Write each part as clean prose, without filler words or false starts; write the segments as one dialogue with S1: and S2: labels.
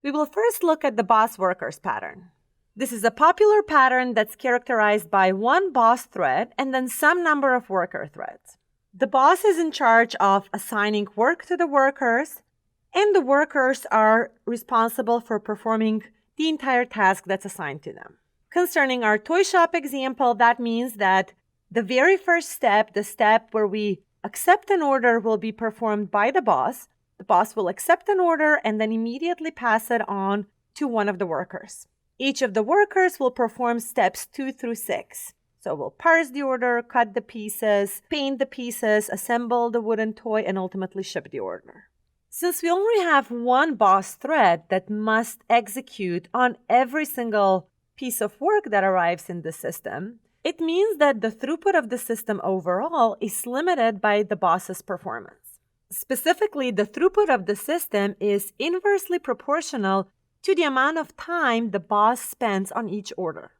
S1: We will first look at the boss workers pattern. This is a popular pattern that's characterized by one boss thread and then some number of worker threads. The boss is in charge of assigning work to the workers, and the workers are responsible for performing the entire task that's assigned to them. Concerning our toy shop example, that means that the very first step, the step where we accept an order, will be performed by the boss. The boss will accept an order and then immediately pass it on to one of the workers. Each of the workers will perform steps 2 through 6. So we'll parse the order, cut the pieces, paint the pieces, assemble the wooden toy, and ultimately ship the order. Since we only have one boss thread that must execute on every single piece of work that arrives in the system, it means that the throughput of the system overall is limited by the boss's performance. Specifically, the throughput of the system is inversely proportional to the amount of time the boss spends on each order.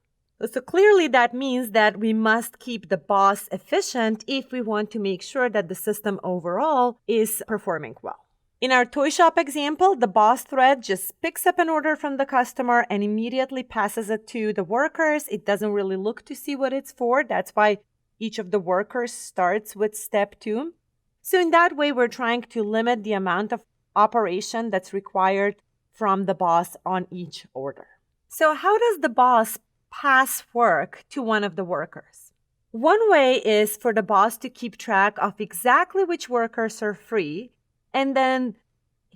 S1: So clearly that means that we must keep the boss efficient if we want to make sure that the system overall is performing well. In our toy shop example, the boss thread just picks up an order from the customer and immediately passes it to the workers. It doesn't really look to see what it's for. That's why each of the workers starts with step 2. So in that way, we're trying to limit the amount of operation that's required from the boss on each order. So how does the boss pass work to one of the workers? One way is for the boss to keep track of exactly which workers are free and then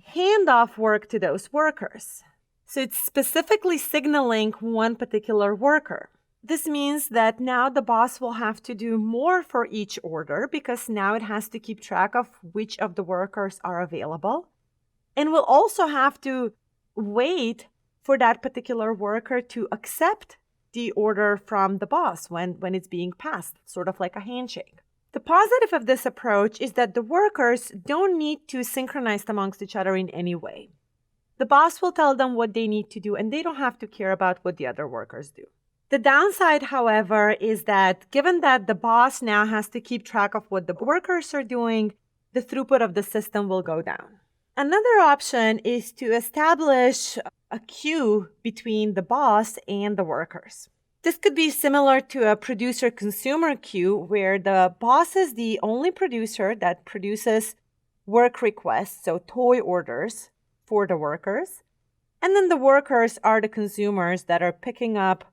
S1: hand off work to those workers. So it's specifically signaling one particular worker. This means that now the boss will have to do more for each order because now it has to keep track of which of the workers are available. And will also have to wait for that particular worker to accept the order from the boss when it's being passed, sort of like a handshake. The positive of this approach is that the workers don't need to synchronize amongst each other in any way. The boss will tell them what they need to do, and they don't have to care about what the other workers do. The downside, however, is that given that the boss now has to keep track of what the workers are doing, the throughput of the system will go down. Another option is to establish a queue between the boss and the workers. This could be similar to a producer-consumer queue where the boss is the only producer that produces work requests, so toy orders, for the workers. And then the workers are the consumers that are picking up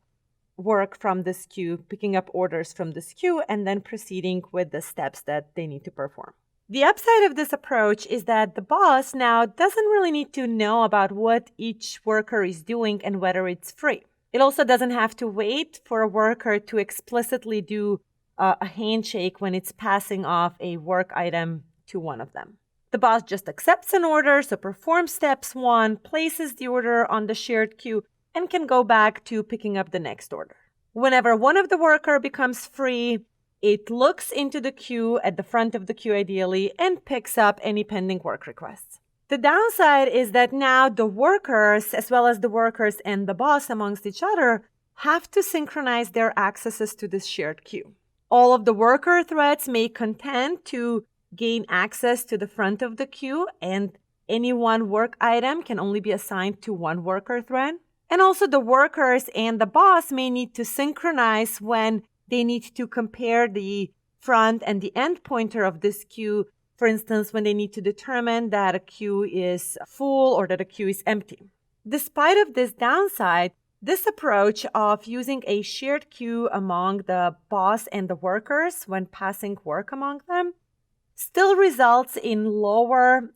S1: work from this queue, picking up orders from this queue, and then proceeding with the steps that they need to perform. The upside of this approach is that the boss now doesn't really need to know about what each worker is doing and whether it's free. It also doesn't have to wait for a worker to explicitly do a handshake when it's passing off a work item to one of them. The boss just accepts an order, so performs steps 1, places the order on the shared queue, and can go back to picking up the next order. Whenever one of the worker becomes free, it looks into the queue at the front of the queue ideally and picks up any pending work requests. The downside is that now the workers, as well as the workers and the boss amongst each other, have to synchronize their accesses to this shared queue. All of the worker threads may contend to gain access to the front of the queue, and any one work item can only be assigned to one worker thread. And also the workers and the boss may need to synchronize when they need to compare the front and the end pointer of this queue. For instance, when they need to determine that a queue is full or that a queue is empty. Despite of this downside, this approach of using a shared queue among the boss and the workers when passing work among them still results in lower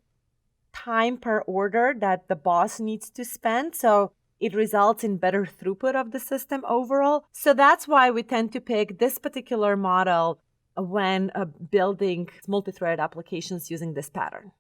S1: time per order that the boss needs to spend. So it results in better throughput of the system overall. So that's why we tend to pick this particular model when building multi-threaded applications using this pattern.